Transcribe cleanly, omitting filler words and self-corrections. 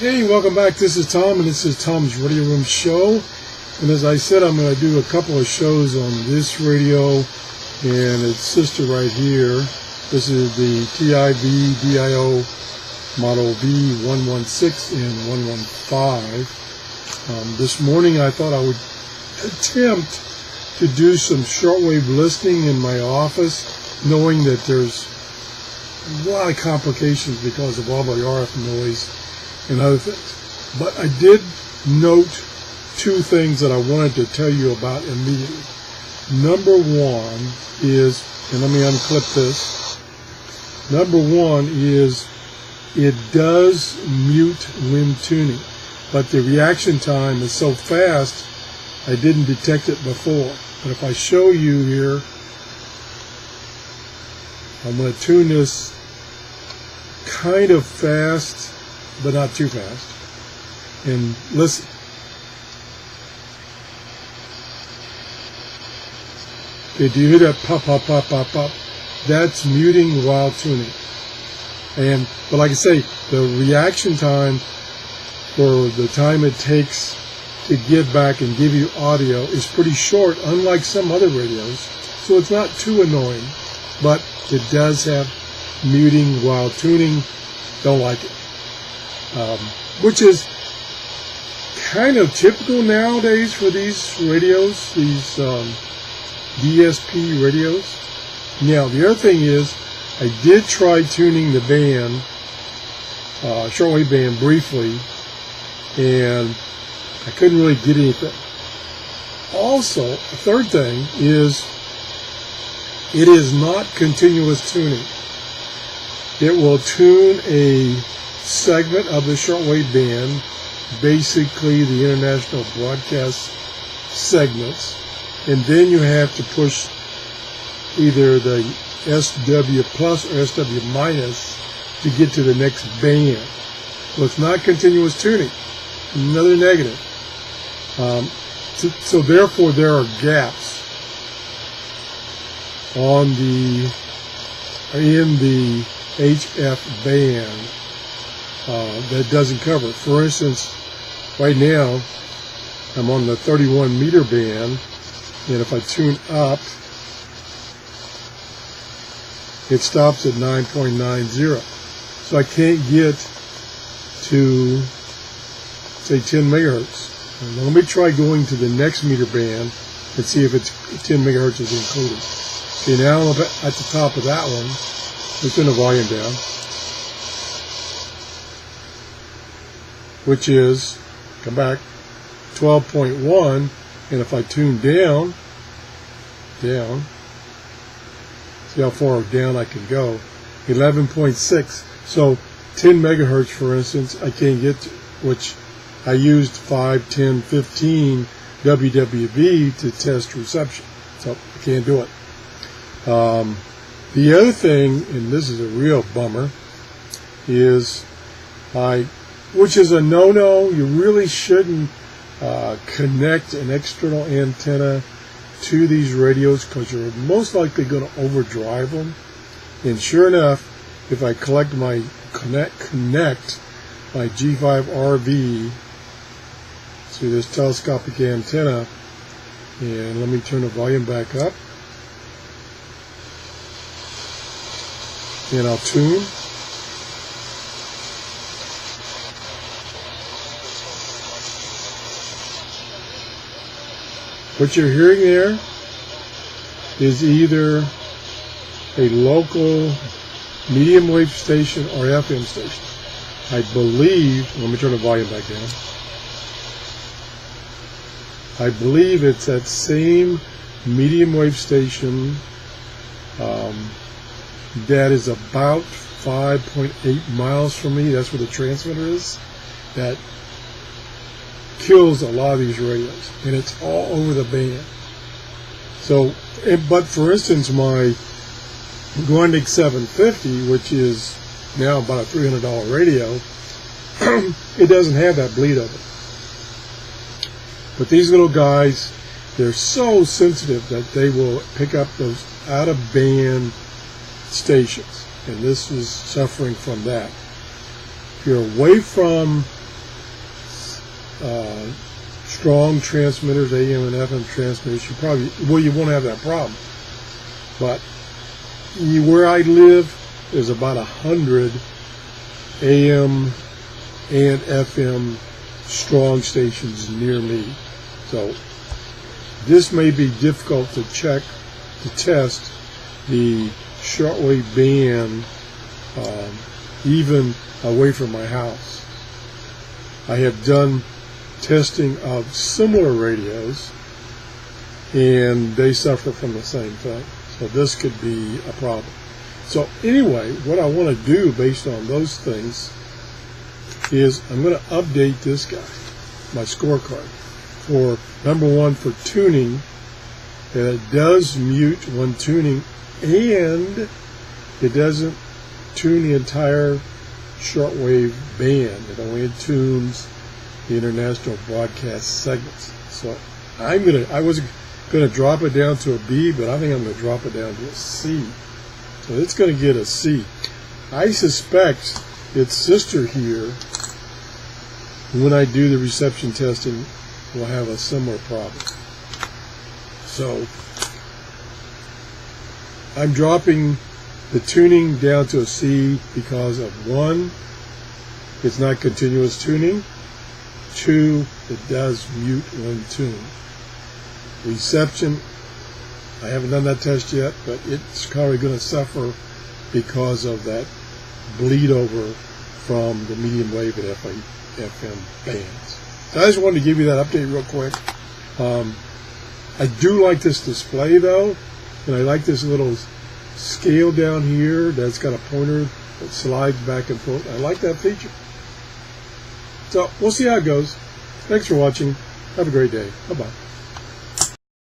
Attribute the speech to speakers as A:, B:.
A: Hey, welcome back. This is Tom, and this is Tom's Radio Room Show. And as I said, I'm going to do a couple of shows on this radio and its sister right here. This is the TIVDIO model V-116 and 115. This morning I thought I would attempt to do some shortwave listening in my office, knowing that there's a lot of complications because of all the RF noise and other things. But I did note two things that I wanted to tell you about immediately. Number one is, and let me unclip this. Number one is it does mute when tuning, but the reaction time is so fast I didn't detect it before. But if I show you here, I'm going to tune this kind of fast, but not too fast. And listen. Okay, do you hear that pop, pop, pop, pop, pop? That's muting while tuning. But like I say, the reaction time for the time it takes to get back and give you audio is pretty short, unlike some other radios. So it's not too annoying, but it does have muting while tuning. Don't like it. Which is kind of typical nowadays for these radios, these DSP radios. Now, the other thing is, I did try tuning the band, shortwave band, briefly, and I couldn't really get anything. Also, the third thing is, it is not continuous tuning. It will tune a segment of the shortwave band, basically the international broadcast segments, and then you have to push either the SW plus or SW minus to get to the next band. So it's not continuous tuning. Another negative. So therefore there are gaps in the HF band that doesn't cover. For instance, right now I'm on the 31 meter band, and if I tune up, it stops at 9.90. So I can't get to, say, 10 megahertz. And let me try going to the next meter band and see if it's 10 megahertz is included. Okay, now I'm at the top of that one. Let's turn the volume down, which is, come back, 12.1, and if I tune down, see how far down I can go, 11.6. So 10 megahertz, for instance, I can't get to, which I used 5, 10, 15 WWV to test reception. So I can't do it. The other thing, and this is a real bummer, is which is a no-no, you really shouldn't connect an external antenna to these radios because you're most likely going to overdrive them. And sure enough, if I connect my G5RV to this telescopic antenna, and let me turn the volume back up, and I'll tune. What you're hearing there is either a local medium wave station or FM station. I believe, let me turn the volume back down. I believe it's that same medium wave station that is about 5.8 miles from me. That's where the transmitter is. That kills a lot of these radios, and it's all over the band. So, but for instance, my Grundig 750, which is now about a $300 radio, it doesn't have that bleed of it. But these little guys, they're so sensitive that they will pick up those out-of-band stations, and this is suffering from that. If you're away from strong transmitters, AM and FM transmitters, you won't have that problem. But where I live, there's about 100 AM and FM strong stations near me. So this may be difficult to test the shortwave band even away from my house. I have done testing of similar radios, and they suffer from the same thing. So this could be a problem. So anyway, what I want to do based on those things is I'm going to update this guy, my scorecard, for number one, for tuning, that it does mute when tuning, and it doesn't tune the entire shortwave band. It only tunes the international broadcast segments. So I was going to drop it down to a B, but I think I'm going to drop it down to a C. So it's going to get a C. I suspect its sister here, when I do the reception testing, will have a similar problem. So I'm dropping the tuning down to a C because of 1, it's not continuous tuning. 2, it does mute when tuned. Reception, I haven't done that test yet, but it's probably going to suffer because of that bleed over from the medium wave and FM bands. So I just wanted to give you that update real quick. I do like this display though, and I like this little scale down here that's got a pointer that slides back and forth. I like that feature. So we'll see how it goes. Thanks for watching. Have a great day. Bye-bye.